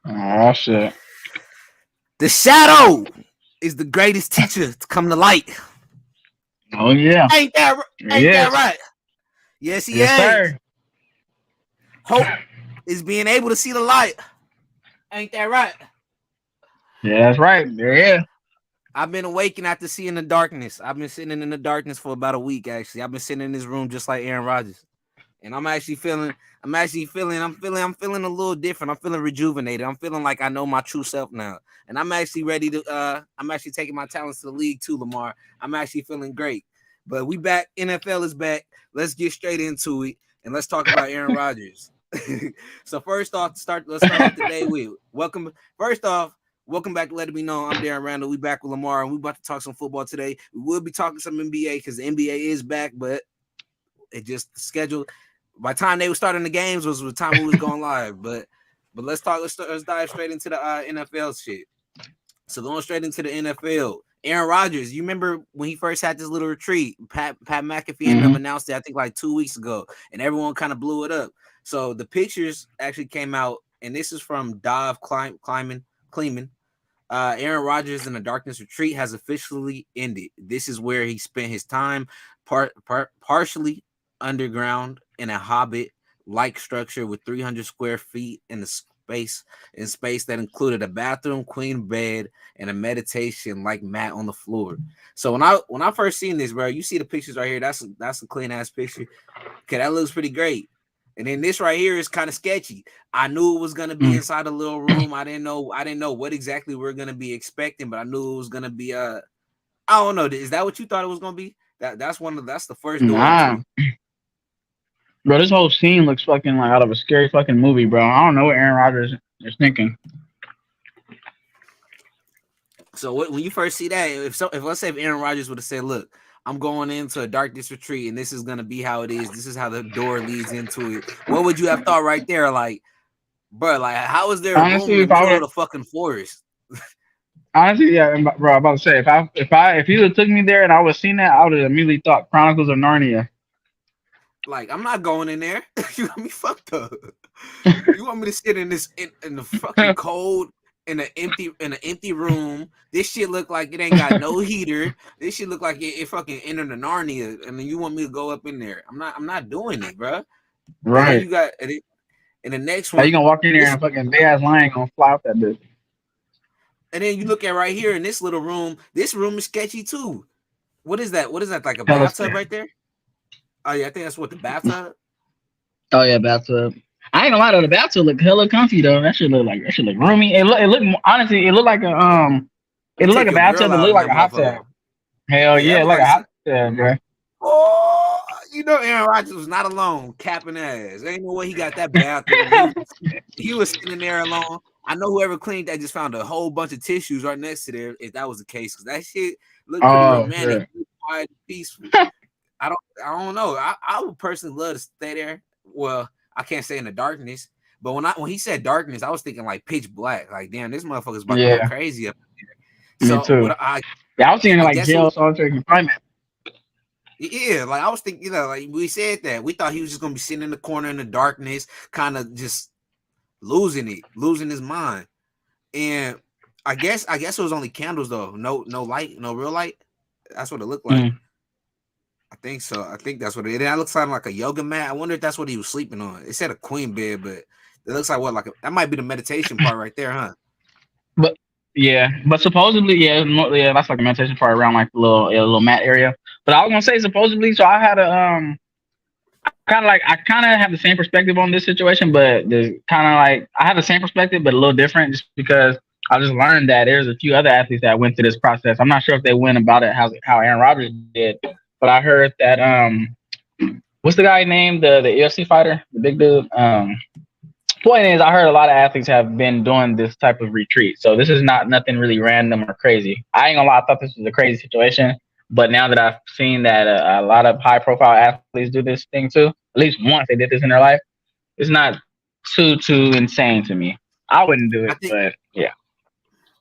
Oh shit. The shadow is the greatest teacher to come to light. Oh yeah. Ain't that Yes. right? Yes, he Yes, is. sir. Hope is being able to see the light. Ain't that right? Yeah, that's right. Yeah. I've been awakened after seeing the darkness. I've been sitting in the darkness for about a week. Actually, I've been sitting in this room just like Aaron Rodgers, and I'm feeling a little different. I'm feeling rejuvenated. I'm feeling like I know my true self now, and I'm actually ready to. I'm actually taking my talents to the league too, Lamar. I'm actually feeling great. But we back. NFL is back. Let's get straight into it, and let's talk about Aaron Rodgers. So first off, let's start off today with welcome. First off, welcome back to Let It Be Known. I'm Darren Randall. We back with Lamar, and we about to talk some football today. We will be talking some NBA because the NBA is back, but it just scheduled. By the time they were starting the games was the time we was going live. But let's talk. Let's dive straight into the NFL shit. So going straight into the NFL. Aaron Rodgers, you remember when he first had this little retreat? Pat McAfee and them Mm-hmm. announced it, I think like 2 weeks ago, and everyone kind of blew it up. So the pictures actually came out, and this is from Dov Kleiman. Aaron Rodgers in the Darkness Retreat has officially ended. This is where he spent his time, partially underground in a hobbit-like structure with 300 square feet in space that included a bathroom, queen bed, and a meditation like mat on the floor. So when I first seen this, bro, you see the pictures right here. That's a clean ass picture. Okay, that looks pretty great. And then this right here is kind of sketchy. I knew it was gonna be inside a little room. I didn't know what exactly we are gonna be expecting, but I knew it was gonna be I don't know. Is that what you thought it was gonna be? That's the first door Nah, too. bro. This whole scene looks fucking like out of a scary fucking movie, bro. I don't know what Aaron Rodgers is thinking. So when you first see that, if let's say if Aaron Rodgers would have said, "Look, I'm going into a darkness retreat, and this is gonna be how it is. This is how the door leads into it." What would you have thought right there? Like, bro, like how is there a room Honestly, in the if I middle of would, the fucking forest? honestly, yeah, bro. I'm about to say, if he would have took me there and I would seen that, I would have immediately thought Chronicles of Narnia. Like, I'm not going in there. You got me fucked up. You want me to sit in the fucking cold in an empty room? This shit look like it ain't got no heater. This shit look like it fucking entered the Narnia. And then you want me to go up in there? I'm not doing it, bro. And then Right. you got and the next How you one. gonna walk in there This and fucking big ass lion gonna fly off that bitch? and then you look at right here in this little room. This room is sketchy too. What is that? What is that? Like a Hella bathtub scary. right there? Oh yeah, I think that's what the bathtub. Oh yeah, bathtub. I ain't gonna lie though, the bathtub look hella comfy though. That shit look roomy. Honestly, it You looked like take a your bathtub girl that out looked in like that a hot tub. motherfucker. Hell Yeah, that yeah, look like like a hot tub, bro. oh, Aaron Rodgers was not alone, capping ass. Ain't no way he got that bathroom. He was sitting there alone. I know whoever cleaned that just found a whole bunch of tissues right next to there. If that was the case, because that shit looked pretty Oh romantic, shit. quiet, peaceful. I don't know. I would personally love to stay there. Well, I can't say in the darkness, but when he said darkness, I was thinking like pitch black. Like, damn, this motherfucker's about to go Yeah, crazy up there. me So too. what I Yeah, I was thinking I like guess it was. jail solitary confinement. Yeah, like I was thinking, like we said that we thought he was just gonna be sitting in the corner in the darkness, kind of just losing his mind. And I guess it was only candles though, no light, no real light. That's what it looked like. Mm. I think so. I think that's what it. That looks like a yoga mat. I wonder if that's what he was sleeping on. It said a queen bed, but it looks like what that might be the meditation part right there, huh? But yeah, but supposedly, yeah, that's like a meditation part around like the little mat area. But I was gonna say supposedly, so I had a I kind of have the same perspective on this situation, but the kind of like I have the same perspective, but a little different, just because I just learned that there's a few other athletes that went through this process. I'm not sure if they went about it how Aaron Rodgers did, but I heard that what's the guy named the UFC fighter, the big dude? Point is, I heard a lot of athletes have been doing this type of retreat. So this is not nothing really random or crazy. I ain't gonna lie, I thought this was a crazy situation. But now that I've seen that a lot of high profile athletes do this thing too, at least once they did this in their life, it's not too insane to me. I wouldn't do I it, think but yeah.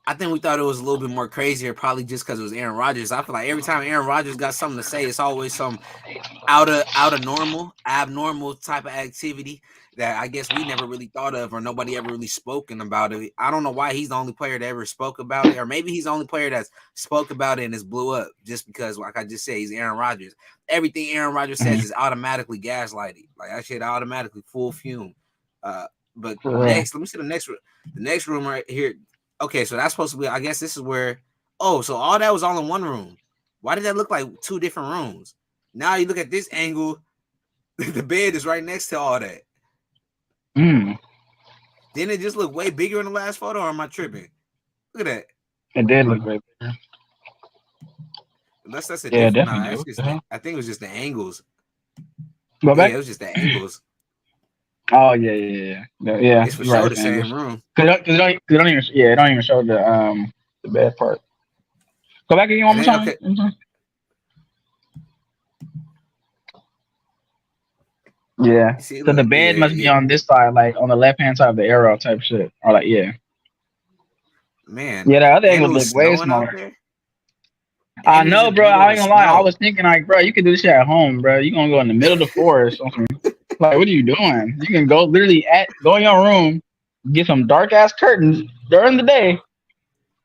I think we thought it was a little bit more crazier, probably just because it was Aaron Rodgers. I feel like every time Aaron Rodgers got something to say, it's always some out of normal, abnormal type of activity. that I guess we never really thought of, or nobody ever really spoken about it. I don't know why he's the only player that ever spoke about it, or maybe he's the only player that spoke about it and it's blew up just because, like I just said, he's Aaron Rodgers. Everything Aaron Rodgers says is automatically gaslighting. Like that shit automatically full fume. But next, let me see the next room right here. Okay, so that's supposed to be. I guess this is where. Oh, so all that was all in one room. Why did that look like two different rooms? Now you look at this angle, the bed is right next to all that. Didn't it just look way bigger in the last photo, or am I tripping? Look at that. It did look way bigger. Unless that's a yeah, different. definitely. Nah, I think it was just the angles. Go back? Yeah, it was just the angles. Oh yeah. It's for sure the same room. Cause it don't even show the bad part. Go back again one more time. Okay. Yeah. So the bed must be on this side, like on the left hand side of the arrow type shit. Or like Man. Yeah, the other angle look way smaller. I know, bro. I ain't gonna lie. I was thinking like, bro, you could do this shit at home, bro. You gonna go in the middle of the forest or something. Like, what are you doing? You can go literally go in your room, get some dark ass curtains during the day,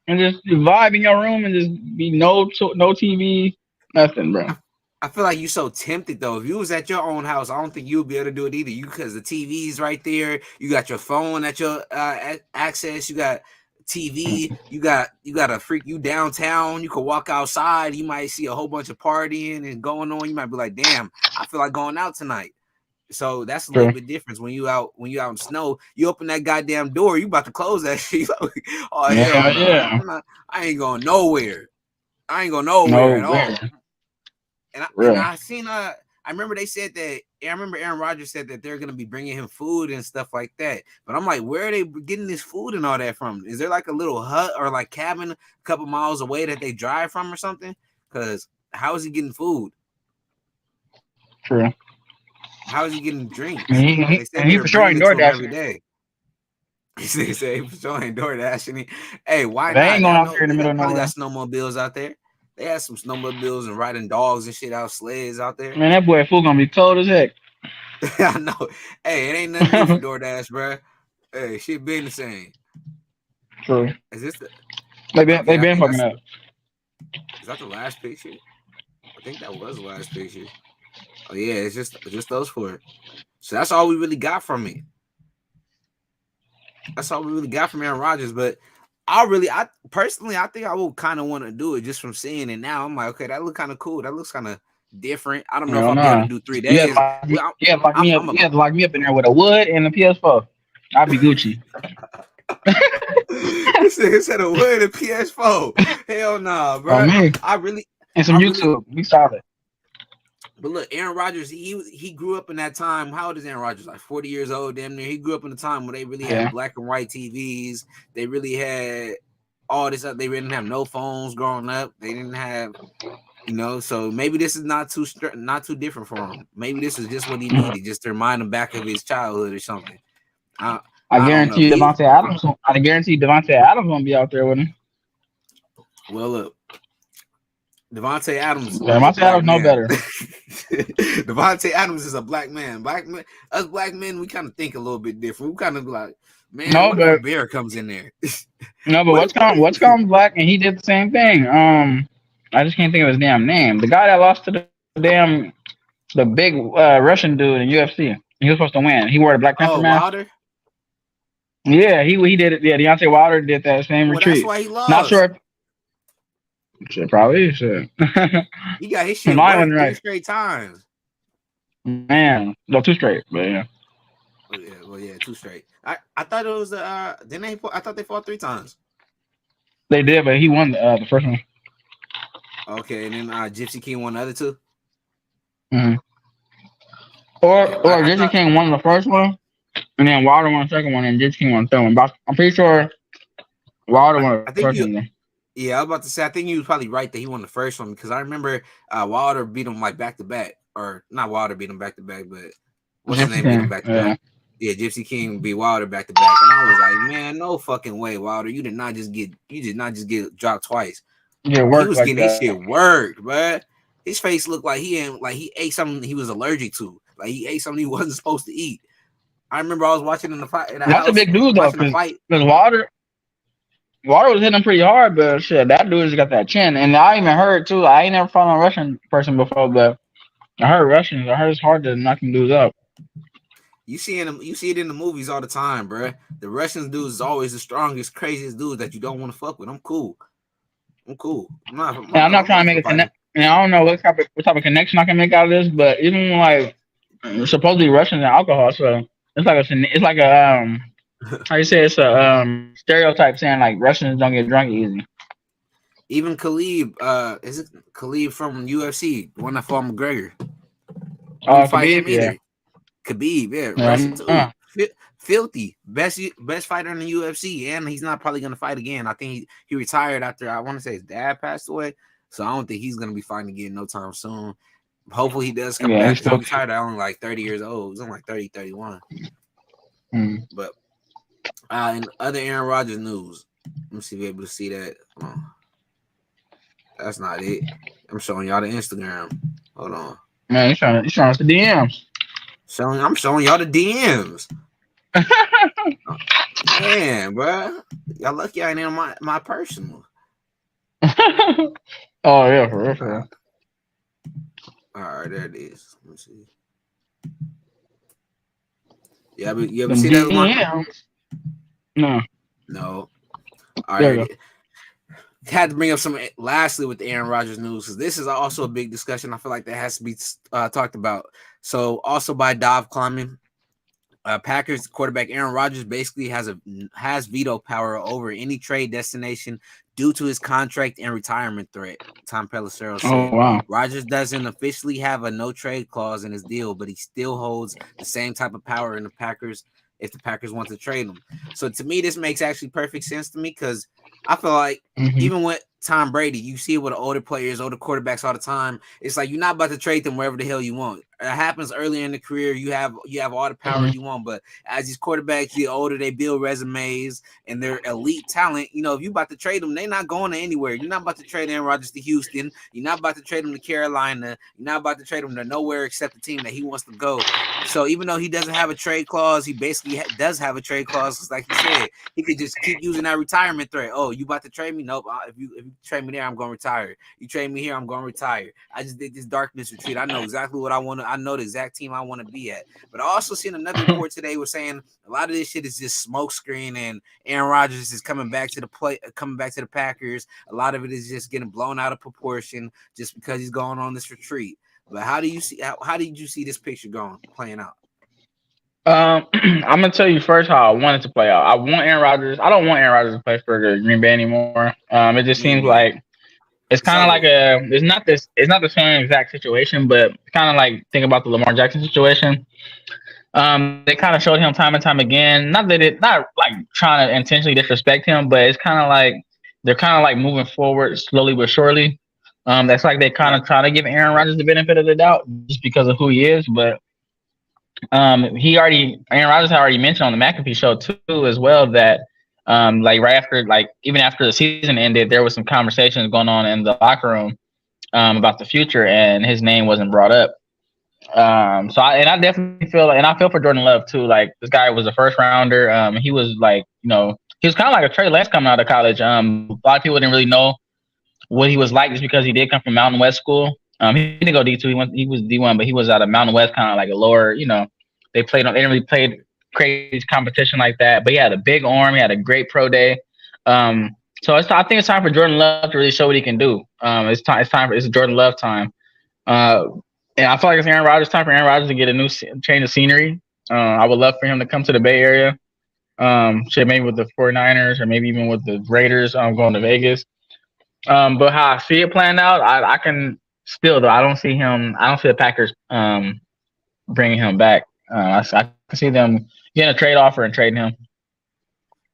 and just vibe in your room and just be no TV, nothing, bro. I feel like you're so tempted though. If you was at your own house, I don't think you'd be able to do it either. You because the TV's right there. You got your phone at your access. You got TV. You got a freak. You downtown. You could walk outside. You might see a whole bunch of partying and going on. You might be like, damn, I feel like going out tonight. So that's a little bit different when you out in snow. You open that goddamn door, you about to close that shit. Oh hell no. Yeah. I ain't going nowhere. I ain't going nowhere at all. And I seen I remember they said that I remember Aaron Rodgers said that they're gonna be bringing him food and stuff like that. But I'm like, where are they getting this food and all that from? Is there like a little hut or like cabin a couple miles away that they drive from or something? Because how is he getting food? True. How is he getting drinks? He for sure ain't DoorDash every day. They say he for sure ain't DoorDash. Hey, why they not? Ain't going out there in the middle of nowhere. Got snowmobiles out there. They had some snowmobiles and riding dogs and shit out sleds out there. Man, that boy food gonna be cold as heck. I know. Hey, it ain't nothing new for DoorDash, bro. Hey, shit been the same. True. Is this they been fucking up. Is that the last picture? I think that was the last picture. Oh yeah, it's just those four. So that's all we really got from it. That's all we really got from Aaron Rodgers. But I personally think I will kind of want to do it just from seeing it now. I'm like, okay, that look kind of cool. That looks kind of different. I don't know if I'm able to do 3 days. You have to lock me up in there with a wood and a PS4. I'll be Gucci. He said a wood and PS4. Hell nah, bro. I really and some YouTube. We solid. But look, Aaron Rodgers, he grew up in that time. How old is Aaron Rodgers? Like 40 years old, damn near. He grew up in a time where they really had black and white TVs. They really had all this. They didn't have no phones growing up. They didn't have, so maybe this is not too different for him. Maybe this is just what he needed, just to remind him back of his childhood or something. I guarantee you Devontae Adams. I guarantee Devontae Adams won't be out there with him. Well, look. Devontae Adams know better. Devontae Adams is a black man. Us black men, we kind of think a little bit different. We kind of like, man, but bear comes in there. No, but what's called black, and he did the same thing. I just can't think of his damn name. The guy that lost to the big Russian dude in UFC. He was supposed to win. He wore the Black Panther mask. Wilder? Yeah, he did it. Yeah, Deontay Wilder did that same retreat. That's why he lost. Not sure. Shit, probably shit. He got his shit right 3 straight times. Man, no, 2 straight, but yeah. Well, 2 straight. I thought it was I thought they fought 3 times. They did, but he won the first one. Okay, and then Gypsy King won the other 2. Mm-hmm. Or Gypsy King won the first one, and then Wilder won the second one, and Gypsy King won the third one. But I'm pretty sure Wilder won the first one. Yeah, I was about to say, I think you was probably right that he won the first one, because I remember Wilder beat him like back to back, or not Wilder beat him back to back, but what's his name beat him back to back? Yeah, Gypsy King beat Wilder back to back, and I was like, man, no fucking way, Wilder, you did not just get dropped twice. Yeah, he was getting his shit worked, but his face looked like he ate something he was allergic to, like he ate something he wasn't supposed to eat. I remember I was watching in the fight in the That's a house big dude though, watching the because fight. Water was hitting him pretty hard, but shit, that dude just got that chin. And I even heard too. I ain't never fought on a Russian person before, but I heard Russians. I heard it's hard to knock them dudes up. You see it in the movies all the time, bro. The Russian dudes is always the strongest, craziest dudes that you don't want to fuck with. I'm cool. And I'm not I'm trying not to make for a fighting. connect. And I don't know what type of connection I can make out of this, but even like supposedly Russians and alcohol, so it's like a how you say, it's a stereotype saying like Russians don't get drunk easy. Even Khabib, is it Khabib from UFC, the one that fought McGregor? Wouldn't fight him Khabib, yeah. either. Khabib, yeah, Russian Yeah, too. Filthy, best fighter in the UFC, and he's not probably gonna fight again. I think he retired after, I want to say, his dad passed away, so I don't think he's gonna be fighting again no time soon. Hopefully he does come back. he's He still. retired at only like 30 years old. He's only like 30, 31. But in other Aaron Rodgers news, let me see if you're able to see that. That's not it. I'm showing y'all the Instagram. Hold on. Man, he's trying us to DMs. I'm showing y'all the DMs. Man, bro, y'all lucky I ain't in my personal. Oh yeah, for real. All right, there it is. Let me see. Yeah, but you ever see that one? No. No. All right. Had to bring up some lastly with the Aaron Rodgers news, because this is also a big discussion. I feel like that has to be talked about. So also by Dov Kleiman, Packers quarterback Aaron Rodgers basically has veto power over any trade destination due to his contract and retirement threat. Tom Pelissero said. Oh wow. Rodgers doesn't officially have a no trade clause in his deal, but he still holds the same type of power in the Packers if the Packers want to trade him. So to me, this makes actually perfect sense to me, because I feel like even with Tom Brady, you see it with older players, older quarterbacks all the time. It's like you're not about to trade them wherever the hell you want. It happens earlier in the career. You have all the power you want, but as these quarterbacks get older, they build resumes and they're elite talent. You know, if you about to trade them, they're not going anywhere. You're not about to trade Aaron Rodgers to Houston. You're not about to trade him to Carolina. You're not about to trade him to nowhere except the team that he wants to go. So even though he doesn't have a trade clause, he basically does have a trade clause. Because like you said, he could just keep using that retirement threat. Oh, you about to trade me? Nope. If you trade me there, I'm going to retire. You trade me here, I'm going to retire. I just did this darkness retreat. I know exactly what I want to. I know the exact team I want to be at. But I also seen another report today was saying a lot of this shit is just smoke screen, and Aaron Rodgers is coming back to the Packers. A lot of it is just getting blown out of proportion just because he's going on this retreat. But how did you see this picture playing out? I'm gonna tell you first how I want it to play out. I want Aaron Rodgers. I don't want Aaron Rodgers to play for the Green Bay anymore. It just seems like it's kind of like it's not the same exact situation, but kind of like think about the Lamar Jackson situation. They kind of showed him time and time again. Not like trying to intentionally disrespect him, but it's kind of like they're kind of like moving forward slowly but surely. That's like they kind of try to give Aaron Rodgers the benefit of the doubt just because of who he is, but Aaron Rodgers had already mentioned on the McAfee show too as well that like right after, like even after the season ended, there was some conversations going on in the locker room about the future, and his name wasn't brought up. I definitely feel, and I feel for Jordan Love too. Like this guy was a first rounder. He was like, he was kind of like a Trey Lance coming out of college. A lot of people didn't really know what he was like just because he did come from Mountain West school. He didn't go D2. He was D1, but he was out of Mountain West, kind of like a lower. They didn't really play crazy competition like that. But he had a big arm. He had a great pro day. I think it's time for Jordan Love to really show what he can do. It's Jordan Love time. And I feel like it's time for Aaron Rodgers to get a new change of scenery. I would love for him to come to the Bay Area. Maybe with the 49ers or maybe even with the Raiders. Going to Vegas. But how I see it playing out, I can still, though, I don't see the Packers bringing him back. I can see them getting a trade offer and trading him.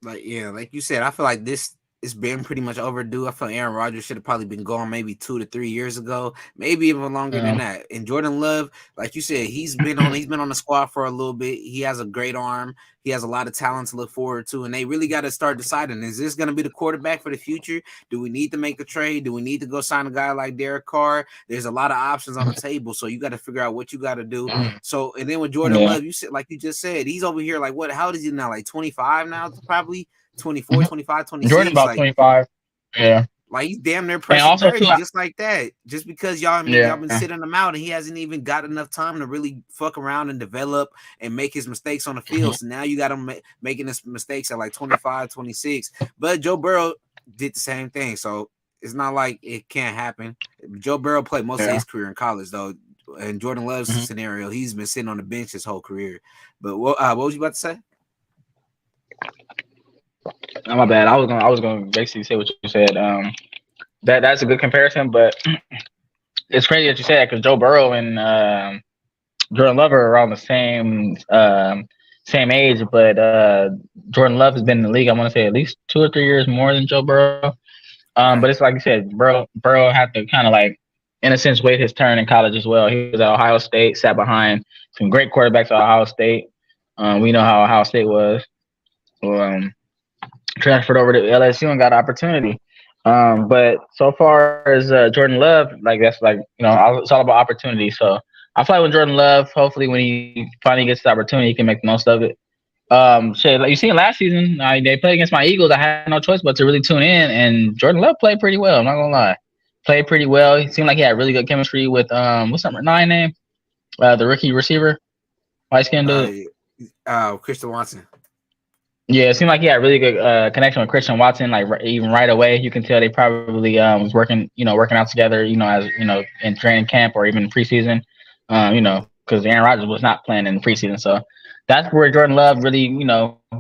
Like you said, I feel like this it's been pretty much overdue. I feel Aaron Rodgers should have probably been gone maybe 2 to 3 years ago, maybe even longer than that. And Jordan Love, like you said, he's been on the squad for a little bit. He has a great arm. He has a lot of talent to look forward to, and they really got to start deciding: is this going to be the quarterback for the future? Do we need to make a trade? Do we need to go sign a guy like Derek Carr? There's a lot of options on the table, so you got to figure out what you got to do. So, and then with Jordan Love, you said, like you just said, he's over here like what? How old is he now? Like 25 now, probably 24, 25, 26. Jordan about like 25. Yeah. Like he's damn near pressing 30, too, just like that. Just because y'all been sitting him out and he hasn't even got enough time to really fuck around and develop and make his mistakes on the field. So now you got him making his mistakes at like 25, 26. But Joe Burrow did the same thing. So it's not like it can't happen. Joe Burrow played most of his career in college, though. In Jordan Love's scenario, he's been sitting on the bench his whole career. But what was you about to say? Oh, my bad. I was gonna basically say what you said. That's a good comparison, but it's crazy that you say that because Joe Burrow and Jordan Love are around the same age, but Jordan Love has been in the league, I want to say at least 2 or 3 years more than Joe Burrow. But it's like you said, Burrow had to kind of like, in a sense, wait his turn in college as well. He was at Ohio State, sat behind some great quarterbacks at Ohio State. We know how Ohio State was. Transferred over to LSU and got an opportunity. But so far as Jordan Love, like that's like, it's all about opportunity. So I feel like with Jordan Love, hopefully when he finally gets the opportunity, he can make the most of it. Like you seen last season, they played against my Eagles. I had no choice but to really tune in, and Jordan Love played pretty well. I'm not gonna lie, played pretty well. He seemed like he had really good chemistry with what's number 9 name, the rookie receiver, light skinned dude. Christian Watson. Yeah, it seemed like he had really good connection with Christian Watson. Like even right away, you can tell they probably was working out together. As in training camp or even preseason. Because Aaron Rodgers was not playing in preseason, so that's where Jordan Love really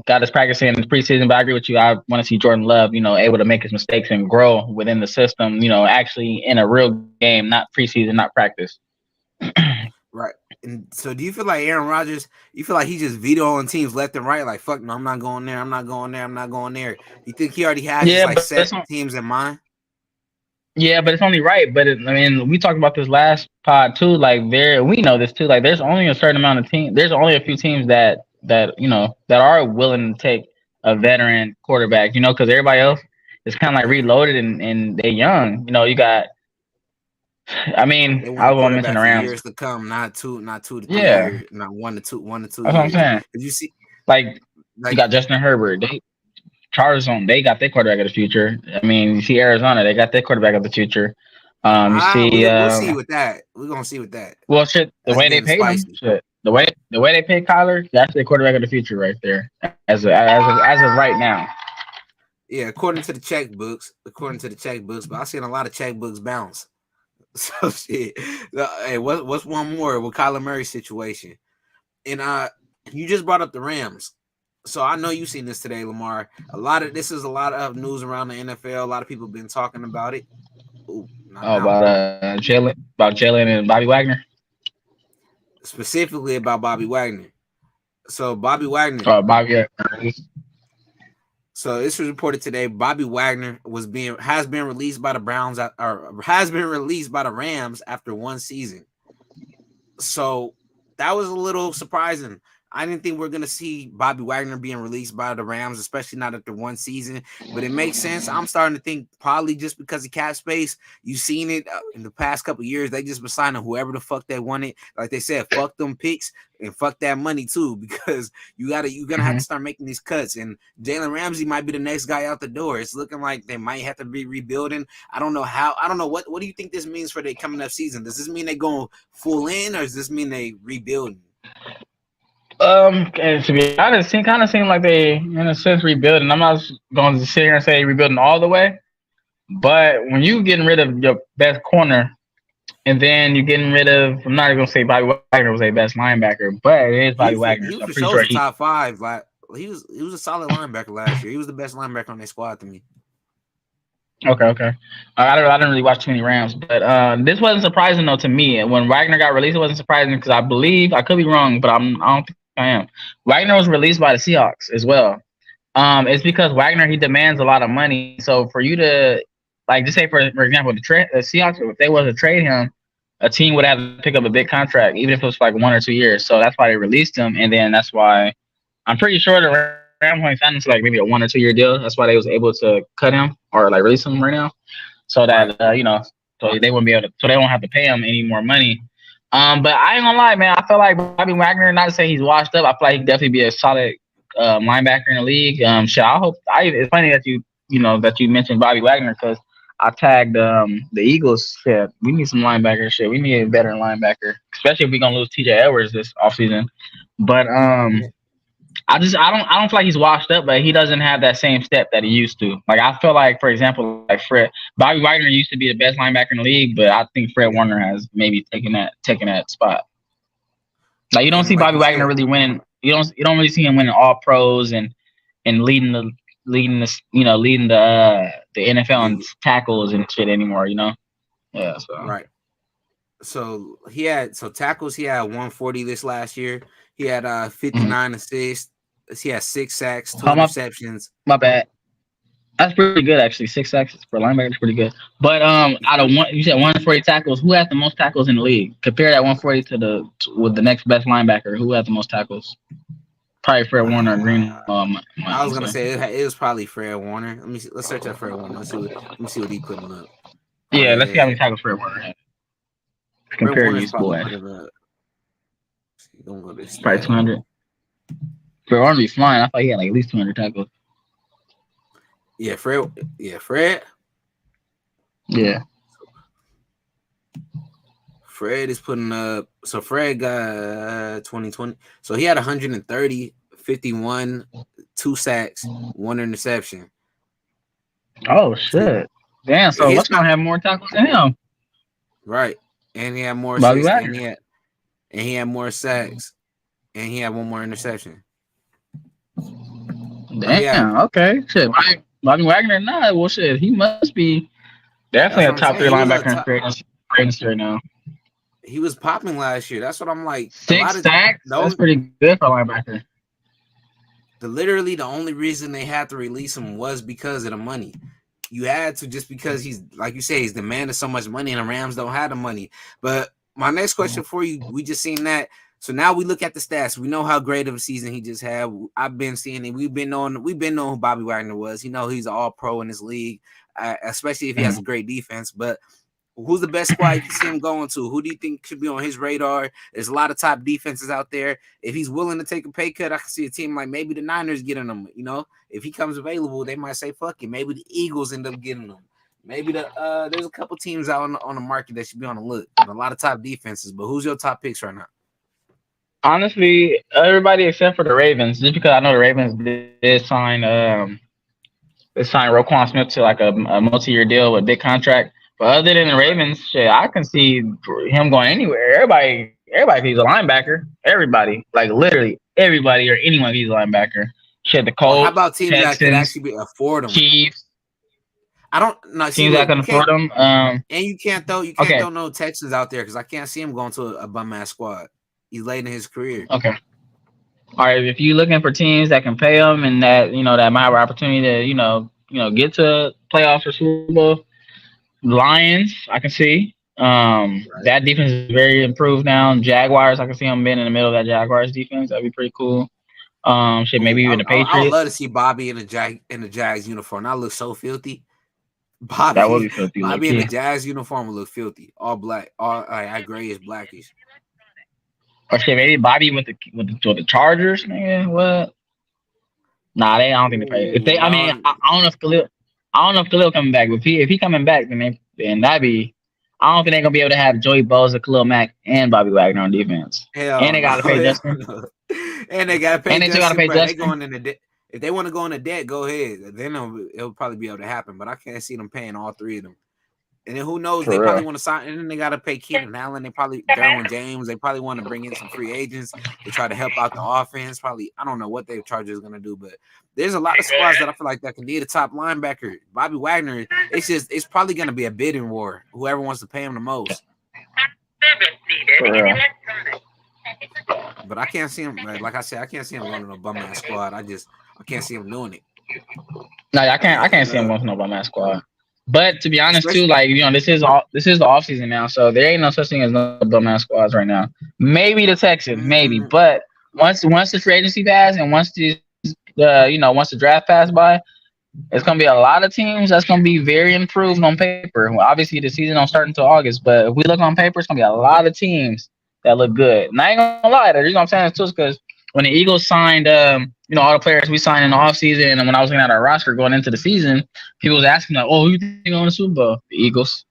got his practice in preseason. But I agree with you. I want to see Jordan Love able to make his mistakes and grow within the system. Actually in a real game, not preseason, not practice. Right. And so do you feel like Aaron Rodgers, you feel like he just vetoing teams left and right? Like, fuck no, I'm not going there. I'm not going there. I'm not going there. You think he already has set teams in mind? Yeah, but it's only right. But we talked about this last pod too. Like we know this too. Like there's only a certain amount of teams. There's only a few teams that are willing to take a veteran quarterback, because everybody else is kind of like reloaded and they're young. You got, I won't mention the Rams. Years to come, not 2 to 3 years, not 1 to 2 That's what I'm saying. Did you see, like you got Justin Herbert, Chargers they got their quarterback of the future. You see Arizona, they got their quarterback of the future. We'll see with that. We're gonna see with that. Well, shit, the way they paid him, the way they paid Kyler, that's the quarterback of the future right there, as of right now. Yeah, according to the checkbooks, but I've seen a lot of checkbooks bounce. So shit. Hey, what's one more with Kyler Murray's situation? And you just brought up the Rams. So I know you've seen this today, Lamar. This is a lot of news around the NFL. A lot of people have been talking about it. About Jalen and Bobby Wagner. Specifically about Bobby Wagner. So Bobby Wagner. So this was reported today. Bobby Wagner has been released by the Browns has been released by the Rams after one season. So that was a little surprising. I didn't think we're going to see Bobby Wagner being released by the Rams, especially not after one season. But it makes sense. I'm starting to think probably just because of cap space. You've seen it in the past couple of years. They just been signing whoever the fuck they wanted. Like they said, fuck them picks and fuck that money too, because you're going to have to start making these cuts. And Jalen Ramsey might be the next guy out the door. It's looking like they might have to be rebuilding. I don't know how. I don't know. What do you think this means for the coming up season? Does this mean they going full in, or does this mean they rebuilding? And to be honest, it kind of seemed like they, in a sense, rebuilding. I'm not going to sit here and say rebuilding all the way, but when you getting rid of your best corner, and then you're getting rid of, I'm not even going to say Bobby Wagner was a best linebacker, but it is Bobby Wagner. He was for sure top 5. Like he was a solid linebacker last year. He was the best linebacker on their squad to me. Okay. I didn't really watch too many Rams, but this wasn't surprising though to me. When Wagner got released, it wasn't surprising because I believe, I could be wrong, but I don't think I am. Wagner was released by the Seahawks as well. It's because Wagner he demands a lot of money. So for you to like just say for example the Seahawks if they was to trade him, a team would have to pick up a big contract even if it was like 1 or 2 years. So that's why they released him, and then that's why I'm pretty sure the Rams only signed him to like maybe a 1 or 2 year deal. That's why they was able to cut him or like release him right now, so that Right. so they wouldn't be able to, so they won't have to pay him any more money. But I ain't gonna lie, man. I feel like Bobby Wagner. Not to say he's washed up. I feel like he definitely be a solid linebacker in the league. Shit, I hope. It's funny that that you mentioned Bobby Wagner because I tagged the Eagles. Shit, we need some linebacker. Shit, we need a better linebacker, especially if we're gonna lose T.J. Edwards this offseason. But Yeah. I don't feel like he's washed up, but he doesn't have that same step that he used to. Like I feel like, for example, like Bobby Wagner used to be the best linebacker in the league, but I think Fred Warner has maybe taken that spot. Like you don't And see like Bobby you Wagner said, really winning. You don't really see him winning all pros and leading the NFL in league. tackles and shit anymore. Yeah. So Right. So tackles, he had 140 this last year. He had mhm. 59 assists. He had 6 sacks, two Oh, interceptions. my bad. That's pretty good actually. 6 sacks for a linebacker is pretty good. But out of one, you said 140 tackles. Who has the most tackles in the league? Compare that 140 with the next best linebacker. Who has the most tackles? Probably Fred Warner or Uh, Greenlaw. I'm I was gonna gonna say. say it was probably Fred Warner. Let me see, let's search up Fred Warner. Let me see what he putting up. Yeah, let's see how many Fred tackles Fred Warner has. Fred Compare Warner's these probably boys. putting up. Don't go to this Probably stat. 200. Fred Warner be flying. I thought he had like at least 200 tackles. Yeah, Fred. Yeah, Fred. Yeah. Fred is putting up. So Fred got 2020. So he had 130, 51, 2 sacks, 1 interception. Oh So shit. Damn. So his what's gonna have more tackles than him? right, and he had more Bobby assists, Wagner. and he had more sacks, and he had one more interception. But yeah, Damn. Okay. Shit. Bobby Wagner. Nah. Well, shit. He must be definitely that's a what I'm top three saying. He was linebacker in free right now. he was popping last year. That's what I'm like. A lot Six of sacks. the That's only, pretty good for a linebacker. literally the only reason they had to release him was because of the money. You had to, just because he's, like you say, he's demanding so much money and the Rams don't have the money. But my next question for you, we just seen that. So now we look at the stats. We know how great of a season he just had. I've been seeing it. We've been knowing who Bobby Wagner was. He's an all pro in this league, especially if he has a great defense. But who's the best squad you can see him going to? Who do you think should be on his radar? There's a lot of top defenses out there. If he's willing to take a pay cut, I can see a team like maybe the Niners getting him. If he comes available, they might say fuck it. Maybe the Eagles end up getting him. Maybe there's a couple teams out on the market that should be on the look. And a lot of top defenses. But who's your top picks right now? Honestly, everybody except for the Ravens, just because I know the Ravens did sign Roquan Smith to like a multi-year deal with a big contract. But other than the Ravens, shit, I can see him going anywhere. Everybody he's a linebacker. Everybody, like literally everybody or anyone he's a linebacker. Shit, the Or how Colts, about teams that could Texans, actually afford them? Chiefs, I don't know. See, teams that look, can you can't, afford them. and you can't Okay, throw no Texans out there because I can't see him going to a bum ass squad. He's late in his career. okay. All right, if you're looking for teams that can pay them and that might have an opportunity to get to playoffs or Super Bowl, Lions I can see. Right. That defense is very improved now. Jaguars I can see them being in the middle of that Jaguars defense. That'd be pretty cool. Shit, Ooh, maybe even the I would love to Patriots. see Bobby in the Jags uniform. I look so filthy. That would be Bobby filthy, low Bobby in the key. Jazz uniform would look filthy. All black, all grayish, blackish. Or shit, maybe Bobby with the Chargers, man. What? Nah, I don't think they pay. If they, Ooh, I mean, I don't know if Khalil coming back. But if he coming back, then that'd be. I don't think they're gonna be able to have Joey Bosa, Khalil Mack, and Bobby Wagner on defense. And hell they no, gotta pay hell Justin. no. And they gotta pay And they still gotta Justin, pay but they Justin. going in the debt. If they want to go in the debt, go ahead. Then it'll probably be able to happen. But I can't see them paying all three of them. And then who knows? They For probably real. want to sign, and then they got to pay Keenan Allen. They probably Derwin James. They probably want to bring in some free agents to try to help out the offense. Probably, I don't know what their Chargers going to do, but there's a lot of squads that I feel like that can need a top linebacker. Bobby Wagner. It's probably going to be a bidding war. Whoever wants to pay him the most. For real. But I can't see him. Like I said, I can't see him going to no bum ass squad. I can't see him doing it. No, I can't. I can't And see him going to no bum ass squad. But to be honest, too, especially, like this is the off season now, so there ain't no such thing as no bum ass squads right now. Maybe the Texans, maybe, mm, but once the free agency pass and once once the draft pass by, it's gonna be a lot of teams that's gonna be very improved on paper. Well, obviously, the season don't start until August, but if we look on paper, it's gonna be a lot of teams that look good. And I ain't gonna lie, the reason I'm saying this too is because when the Eagles signed, all the players we signed in the offseason, and when I was looking at our roster going into the season, people was asking like, "Oh, who you think gonna win the Super Bowl?" The Eagles.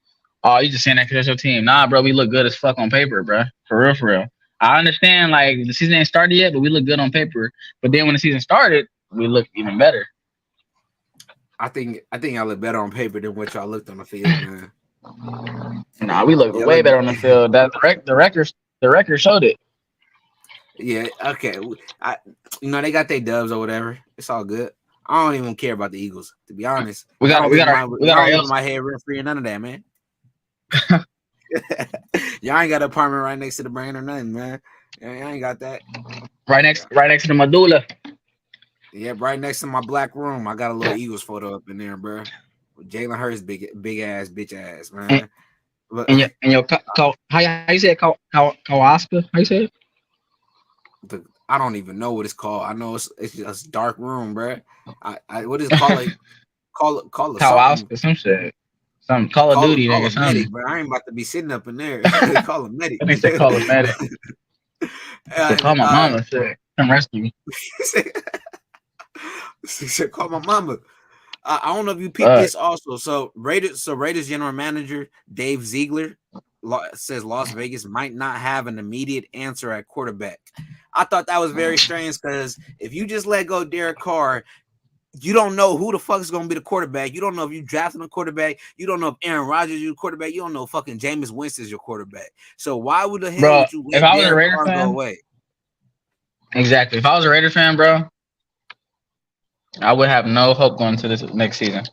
Oh, you just saying that because that's your team. Nah, bro, we look good as fuck on paper, bro. For real, for real. I understand like the season ain't started yet, but we look good on paper. But then when the season started, we look even better. I think y'all look better on paper than what y'all looked on the field, man. Nah, we look Y'all way look, better on the field. That the record showed it. yeah, okay. They got their dubs or whatever. It's all good. I don't even care about the Eagles, to be honest. We got our live in my head rent free and none of that, man. Y'all ain't got an apartment right next to the brand or nothing, man. Y'all ain't got that. Right next to the medulla. Yeah, right next to my black room. I got a little Eagles photo up in there, bro. With Jalen Hurts, big ass, bitch ass, man. But and your how you say it? Kawasaka? How you say it? I don't even know what it's called. I know it's just a dark room, bro. What is it called? Call it Kawasaka, some shit. Some Call of Duty, nigga. Something. Medic, bro. I ain't about to be sitting up in there. Call him medic. They say call it medic. Call my mama. Shit. Come rescue me. Call my mama. I don't know if you picked this also. So Raiders general manager Dave Ziegler says Las Vegas might not have an immediate answer at quarterback. I thought that was very strange because if you just let go Derek Carr, you don't know who the fuck is going to be the quarterback. You don't know if you drafting a quarterback. You don't know if Aaron Rodgers is your quarterback. You don't know if fucking Jameis Winston is your quarterback. So why would the hell would you let Derek Carr go away? Exactly. If I was a Raiders fan, bro, I would have no hope going into this next season.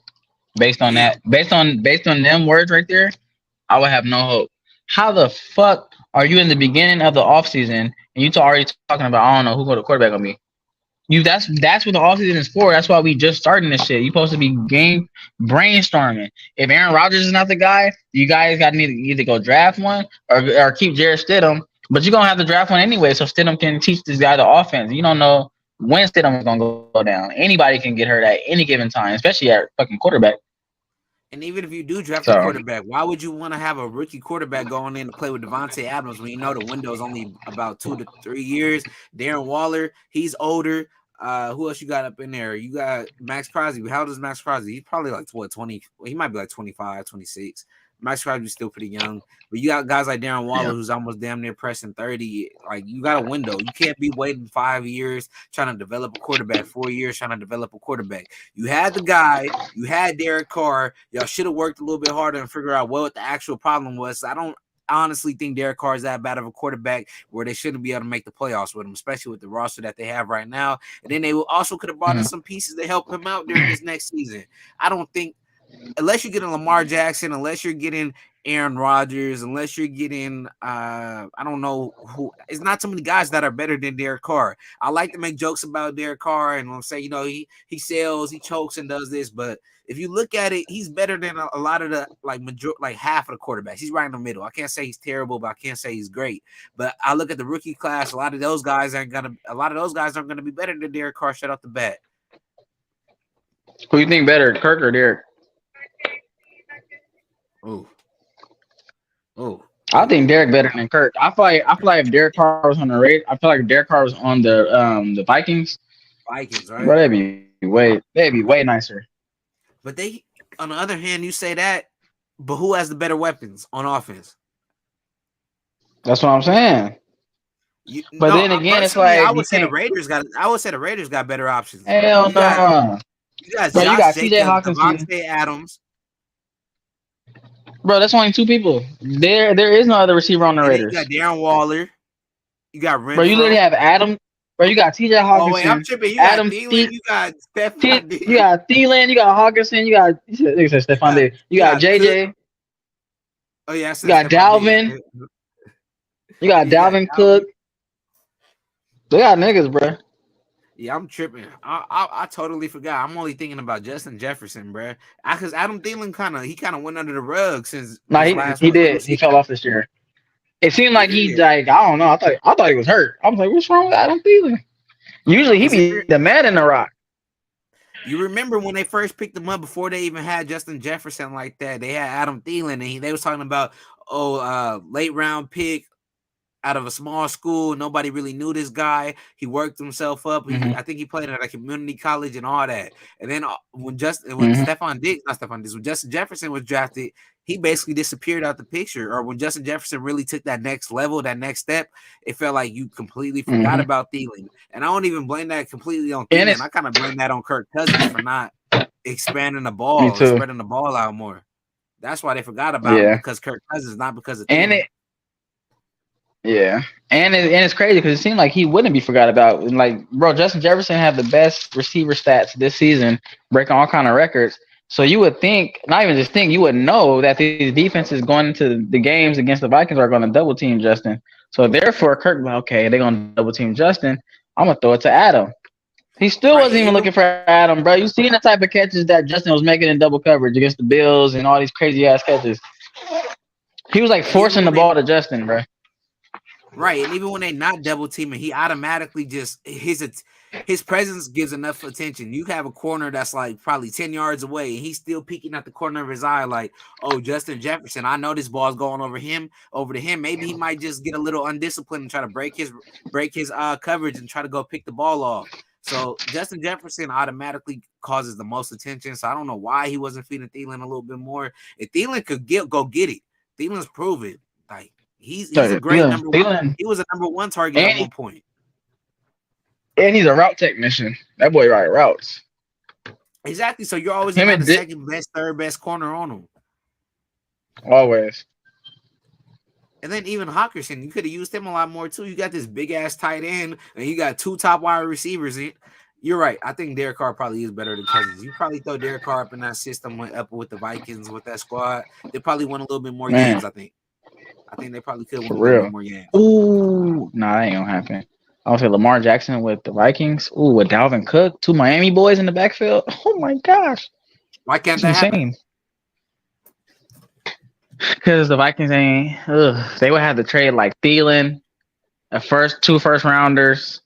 Based on that, based on them words right there, I would have no hope. How the fuck are you in the beginning of the offseason and you already talking about I don't know who the quarterback gonna be? That's what the offseason is for. That's why we just starting this shit. You supposed to be brainstorming. If Aaron Rodgers is not the guy, you guys got to either go draft one or keep Jarrett Stidham. But you're gonna have to draft one anyway, so Stidham can teach this guy the offense. You don't know when Stidham is gonna go down. Anybody can get hurt at any given time, especially at fucking quarterback. And even if you do draft a quarterback, why would you want to have a rookie quarterback going in to play with Devontae Adams when you know the window is only about 2 to 3 years? Darren Waller, he's older. Who else you got up in there? You got Max Crosby. How old is Max Crosby? He's probably like 20. He might be like 25, 26. Max Crosby's still pretty young. But you got guys like Darren Waller who's almost damn near pressing 30. Like, you got a window. You can't be waiting 5 years trying to develop a quarterback, 4 years trying to develop a quarterback. You had the guy. You had Derek Carr. Y'all should have worked a little bit harder and figure out what the actual problem was. I don't honestly think Derek Carr is that bad of a quarterback where they shouldn't be able to make the playoffs with him, especially with the roster that they have right now. And then they also could have brought in some pieces to help him out during this next season. I don't think, unless you're getting Lamar Jackson, unless you're getting Aaron Rodgers, unless you're getting I don't know who, it's not too many guys that are better than Derek Carr. I like to make jokes about Derek Carr and I'm saying, he sells, he chokes and does this, but if you look at it, he's better than a lot of the like half of the quarterbacks. He's right in the middle. I can't say he's terrible, but I can't say he's great. But I look at the rookie class, a lot of those guys aren't gonna be better than Derek Carr straight off the bat. Who you think better, Kirk or Derek? Oh, I think Derek better than Kirk. I feel like if Derek Carr was on the Raiders, I feel like if Derek Carr was on the Vikings, right? Bro, they'd be way nicer. But they, on the other hand, you say that, but who has the better weapons on offense? That's what I'm saying. Then again, it's like I would say the Raiders got better options. Hell no. You got TJ Hawkinson, Devontae Adams. Bro, that's only two people. There is no other receiver on the Raiders. You got Darren Waller. You got Renfro. Bro, you literally have Adam. Bro, you got TJ Hawkinson. Oh wait, I'm tripping. You got Thielen. You got Stephon Diggs. You got Thielen. You got Hawkinson. You got Stephon Diggs. You got JJ. Cook. Oh yeah, you got Dalvin. You got Dalvin Cook. They got niggas, bro. Yeah, I'm tripping. I totally forgot. I'm only thinking about Justin Jefferson, bro. Because Adam Thielen kind of went under the rug since No, this he last he two did. He seasons. fell off this year. It seemed like he Yeah. like I don't know. I thought he was hurt. I was like, what's wrong with Adam Thielen? Usually he Because if be the man in the rock. you remember when they first picked him up before they even had Justin Jefferson like that, they had Adam Thielen, and they was talking about late round pick out of a small school. Nobody really knew this guy. He worked himself up. Mm-hmm. I think he played at a community college and all that. And then when Mm-hmm. when Justin Jefferson was drafted, he basically disappeared out the picture. Or when Justin Jefferson really took that next level, that next step, it felt like you completely forgot Mm-hmm. about Thielen. And I don't even blame that completely on And Thielen. it's I kind of blame that on Kirk Cousins for not expanding the me ball and too. spreading the ball out more. That's why they forgot about him, Yeah. because Kirk Cousins, not because of And Thielen. it Yeah, and it's crazy because it seemed like he wouldn't be forgot about. And like, bro, Justin Jefferson had the best receiver stats this season, breaking all kind of records. So you would think, not even just think, you would know that these defenses going into the games against the Vikings are going to double team Justin. So therefore, Kirk, okay, they're going to double team Justin. I'm gonna throw it to Adam. He still Right. wasn't And even even looking for Adam, bro. You seen the type of catches that Justin was making in double coverage against the Bills and all these crazy ass catches. He was like and even forcing the when they ball to Justin, bro. Right, and even when they not double teaming, he automatically just his presence gives enough attention. You have a corner that's like probably 10 yards away, and he's still peeking at the corner of his eye, like, "Oh, Justin Jefferson, I know this ball's going over to him. Maybe he might just get a little undisciplined and try to break his coverage and try to go pick the ball off." So Justin Jefferson automatically causes the most attention. So I don't know why he wasn't feeding Thielen a little bit more. If Thielen could go get it, Thielen's proven like. He's a So great number one. Thielen, He was a number one target at and one point. And he's a route technician. That boy write routes. Exactly. So you're always Him gonna have and the Dick second best, third best corner on him. always. And then even Hawkinson, you could have used him a lot more too. You got this big ass tight end, and you got two top wide receivers. You're right. I think Derek Carr probably is better than Cousins. You probably throw Derek Carr up in that system, went up with the Vikings with that squad. They probably won a little bit more Man, games. I think they probably could win for a little bit real. more games. Ooh, nah, that ain't gonna happen. I would say Lamar Jackson with the Vikings. Ooh, with Dalvin Cook, two Miami boys in the backfield. Oh my gosh, Why can't it's that happen? insane. Because the Vikings ain't. They would have to trade like Thielen, two first rounders,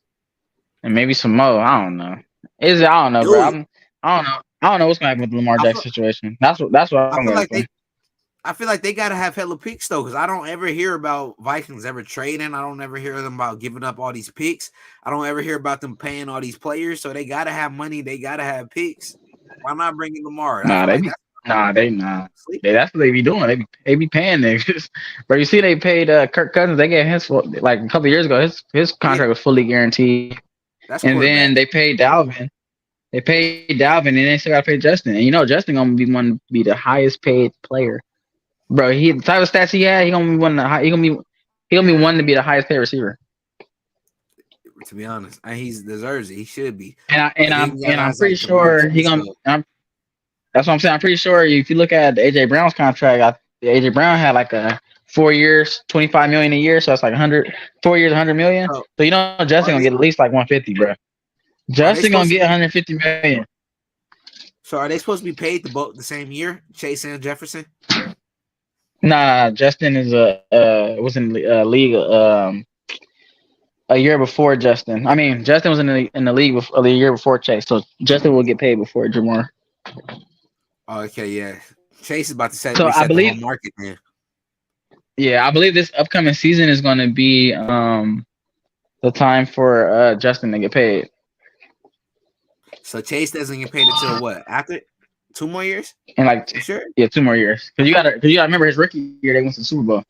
and maybe some more. I don't know. I don't know, bro. Do it. I don't know. I don't know what's gonna happen with the Lamar I Jackson feel, situation. That's what I I'm feel gonna like say. I feel like they gotta have hella picks though, because I don't ever hear about Vikings ever trading. I don't ever hear them about giving up all these picks. I don't ever hear about them paying all these players. So they gotta have money. They gotta have picks. Why not bring in Lamar? I Nah, feel they like be that's nah, they nah. sleeping. That's what they be doing. They be paying niggas. But you see, they paid Kirk Cousins. They gave his like a couple years ago. His Yeah, contract was fully guaranteed, that's and then quarterback. they paid Dalvin. They paid Dalvin, and they still got to pay Justin. And you know, Justin gonna be one to be the highest paid player, bro. He the type of stats he had, he gonna be one. He gonna be one to be the highest paid receiver. To be honest, and he deserves it. He should be. And And then I'm you got and I'm guys pretty like Jamar sure he Chase. gonna. So That's what I'm saying. I'm pretty sure if you look at AJ Brown's contract, AJ Brown had like a 4 years, 25 million a year, so that's like 4 years, 100 million. so So you know Justin are gonna they get at least like 150, bro. are they Justin gonna supposed to get be 150 million. are they supposed to be paid the same year? Chase and Jefferson? Nah, Justin is was in the league a year before Justin. I mean, Justin was in the league a year before Chase, so Justin will get paid before Jamar. Oh, okay, yeah. Chase is about to So I reset the whole believe, market, man. yeah, I believe this upcoming season is gonna be the time for Justin to get paid. So Chase doesn't get paid until what? After 2 more years? And like, You sure? yeah, 2 more years. Because you gotta remember his rookie year they went to the Super Bowl.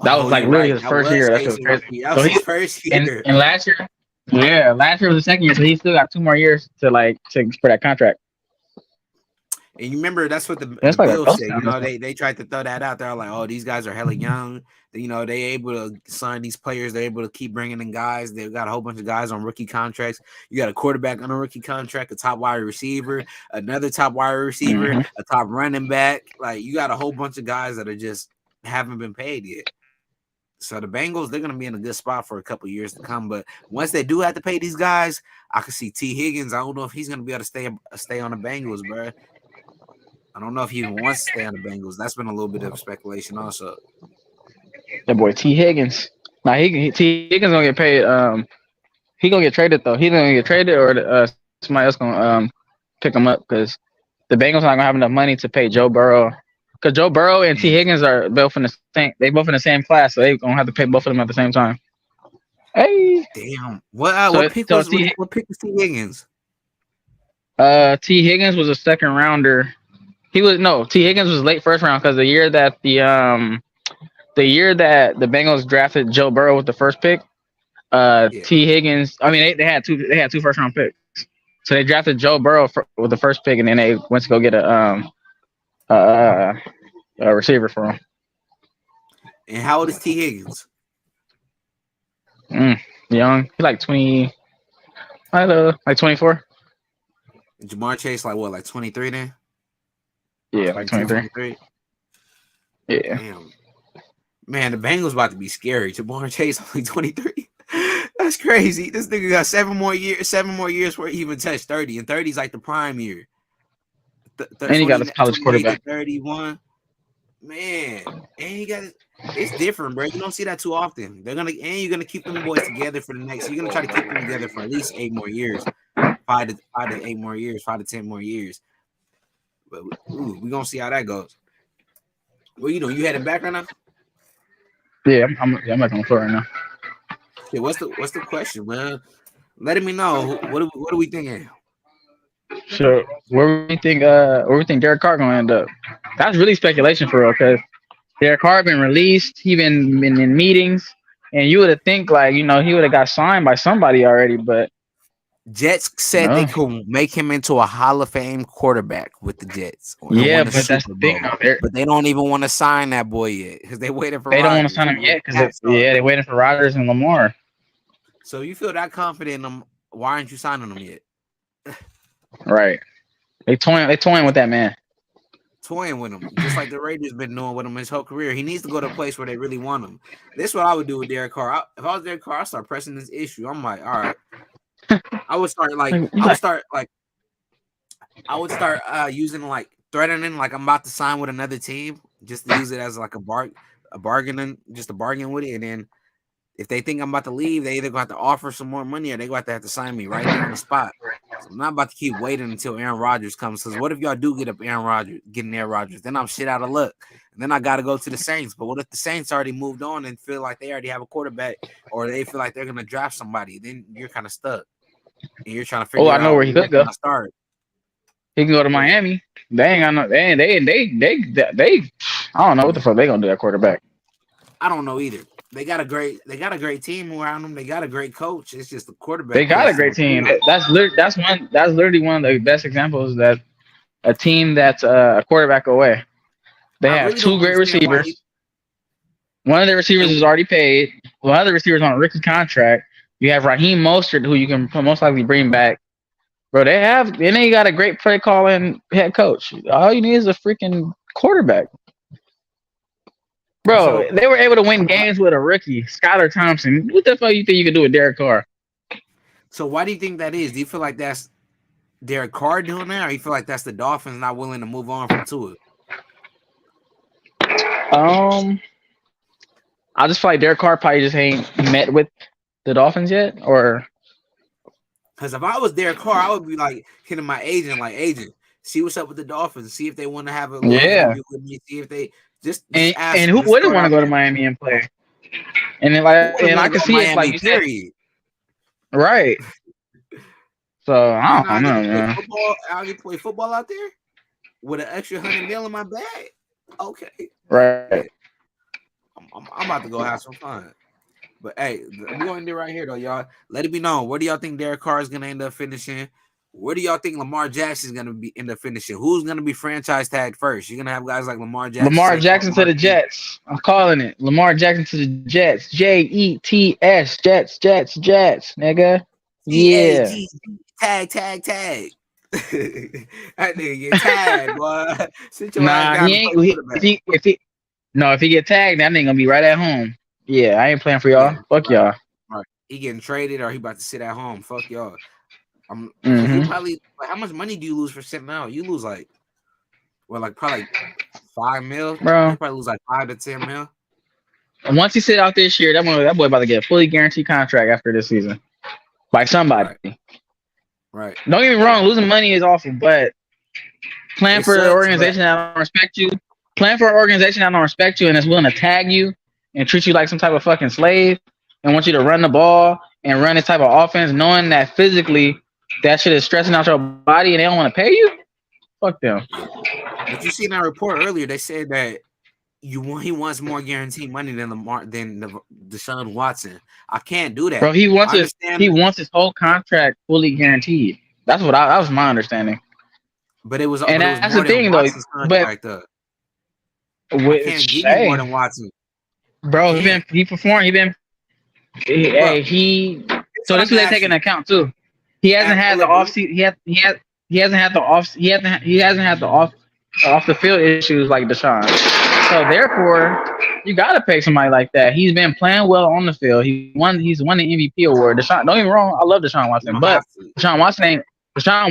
That was Oh, like you're literally right. his That first was year. That shit was Chase crazy. rookie. That So was he his first and year. and last year, yeah, last year was the second year, so he still got 2 more years for that contract. And you remember that's what the That's like a Bills ghost said. town. They tried to throw that out there like, oh, these guys are hella young. They able to sign these players. They're able to keep bringing in guys. They've got a whole bunch of guys on rookie contracts. You got a quarterback on a rookie contract, a top wide receiver, another top wide receiver, Mm-hmm. a top running back. Like you got a whole bunch of guys that are just haven't been paid yet. So the Bengals, they're gonna be in a good spot for a couple years to come. But once they do have to pay these guys, I can see T. Higgins. I don't know if he's gonna be able to stay on the Bengals, bro. I don't know if he even wants to stay on the Bengals. That's been a little bit of speculation, also. That boy T. Higgins. Now T. Higgins gonna get paid. He gonna get traded though. He gonna get traded, or somebody else gonna pick him up because the Bengals not gonna have enough money to pay Joe Burrow. Because Joe Burrow and T. Higgins are both in the same. They both in the same class, so they gonna have to pay both of them at the same time. Hey, damn! What pick was T. Higgins? T. Higgins was a second rounder. T. Higgins was late first round because the year that the Bengals drafted Joe Burrow with the first pick, T. Higgins. I mean, they had two first round picks, so they drafted Joe Burrow with the first pick, and then they went to go get a receiver for him. And how old is T. Higgins? Young. He's like 20. Like 24. Jamar Chase, like 23 then? Yeah, like 23. Yeah. Damn. Man, the Bengals about to be scary. Jamar Chase only 23. That's crazy. This nigga got 7 more years before he even touched 30. And 30 is like the prime year. And he got a college quarterback. 31. Man. And he got it's different, bro. You don't see that too often. You're gonna keep them boys together for the next. You're gonna try to keep them together for at least 8 more years. 5 to 8 more years, 5 to 10 more years. But we're gonna see how that goes. What you doing? You heading back right now? Yeah, I'm back on the floor right now. Yeah, what's the question, man? Letting me know. What are we thinking? So where we think Derek Carr gonna end up? That's really speculation for real, because Derek Carr been released, he been in meetings, and you would have think like, he would have got signed by somebody already, but Jets said they could make him into a Hall of Fame quarterback with the Jets. Yeah, but that's the thing. But they don't even want to sign that boy yet because they waited for. They don't want to sign him yet because they waiting for Rodgers and Lamar. So you feel that confident in them? Why aren't you signing them yet? Right. They toying with that man. Toying with him, just like the Raiders been doing with him his whole career. He needs to go to a place where they really want him. This is what I would do with Derek Carr. If I was Derek Carr, I'd start pressing this issue. I'm like, all right. I would start using like threatening, like I'm about to sign with another team, just to use it as like a bargaining, just to bargain with it. And then if they think I'm about to leave, they either got to offer some more money or they got to have to sign me right there on the spot. So I'm not about to keep waiting until Aaron Rodgers comes. Because what if y'all do getting Aaron Rodgers? Then I'm shit out of luck. And then I got to go to the Saints. But what if the Saints already moved on and feel like they already have a quarterback, or they feel like they're going to draft somebody? Then you're kind of stuck. And you're trying to figure out. I know where he could go. Start. He can go to Miami. They ain't got no. They. I don't know what the fuck they gonna do at quarterback. I don't know either. They got a great team around them. They got a great coach. It's just the quarterback. They got a great team. That's literally one of the best examples that a team that's a quarterback away. They have 2 great receivers. One of the receivers is already paid. One of the receivers on a rookie contract. You have Raheem Mostert, who you can most likely bring back. Bro, they got a great play calling head coach. All you need is a freaking quarterback. Bro, they were able to win games with a rookie, Skylar Thompson. What the fuck you think you can do with Derek Carr? So why do you think that is? Do you feel like that's Derek Carr doing that, or you feel like that's the Dolphins not willing to move on from Tua? I just feel like Derek Carr probably just ain't met with the Dolphins yet, or because if I was Derek Carr, I would be like hitting my agent, like, agent, see what's up with the Dolphins, see if they want to have a interview with me, see if they just ask and who wouldn't want to go to Miami and play? And then I can see it like you said, right? So I don't know, man. I can play football out there with an extra $100 million in my bag. Okay, right. I'm about to go have some fun. But hey, we're going to do right here though, y'all. Let it be known. Where do y'all think Derek Carr is going to end up finishing? Where do y'all think Lamar Jackson is going to end up finishing? Who's going to be franchise tagged first? You're going to have guys like Lamar Jackson. Lamar Jackson to the Jets. I'm calling it. Lamar Jackson to the Jets. Jets. Jets, nigga. Yeah. Tag. That nigga get tagged, boy. Nah, he ain't. If he get tagged, that nigga gonna be right at home. Yeah, I ain't playing for y'all. Yeah, Fuck y'all. right. He getting traded or he about to sit at home. Fuck y'all. He Mm-hmm. probably. How much money do you lose for sitting out? You lose like, well, like probably $5 million. Bro, You probably lose like $5 to $10 million. once he sit out this year, that boy about to get a fully guaranteed contract after this season by somebody. Right. Right. Don't get me wrong, losing money is awful, but playing It for an sucks, but organization that don't respect you, playing for an organization that don't respect you and is willing to tag you and treat you like some type of fucking slave and want you to run the ball and run this type of offense, knowing that physically that shit is stressing out your body and they don't want to pay you. Fuck them. yeah. But you see in that report earlier, they said that he wants more guaranteed money than Deshaun Watson. I can't do that. Bro, he I understand, wants his whole contract fully guaranteed. That was my understanding. but it was That's more the than thing though. Watson's But contract. I can't which give you more hey, than Watson. bro, he performed. Bro, He that's so what this is I'm what they take asking into you. account too. He hasn't had the Look, off season. He hasn't had the off the field issues like Deshaun. So therefore, you gotta pay somebody like that. He's been playing well on the field. He's won the MVP award. Deshaun, don't get me wrong, I love Deshaun you Watson, don't but have to. Deshaun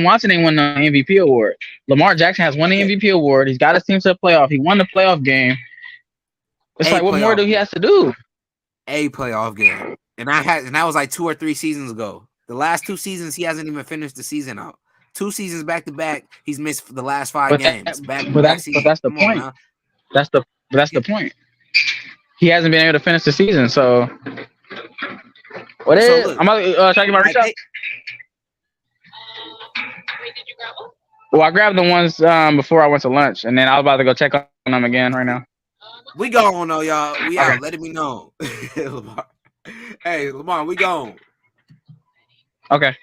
Watson ain't won the MVP award. Lamar Jackson has won the Yeah, MVP award. He's got his team to the playoff. He won the playoff game. It's a like, what more do playoff he game. has to do? A playoff game. And that was like 2 or 3 seasons ago. The last 2 seasons, he hasn't even finished the season out. 2 seasons back to back, he's missed the last 5 games. Back to back seasons. That's the Come on point. now. That's the point. He hasn't been able to finish the season. So what is? So look, I'm about try to get my reach out. Well, I grabbed the ones before I went to lunch, and then I was about to go check on them again right now. we gone though, y'all. We Okay. out. Let it be known. Lamar. Hey, Lamar, we gone. Okay.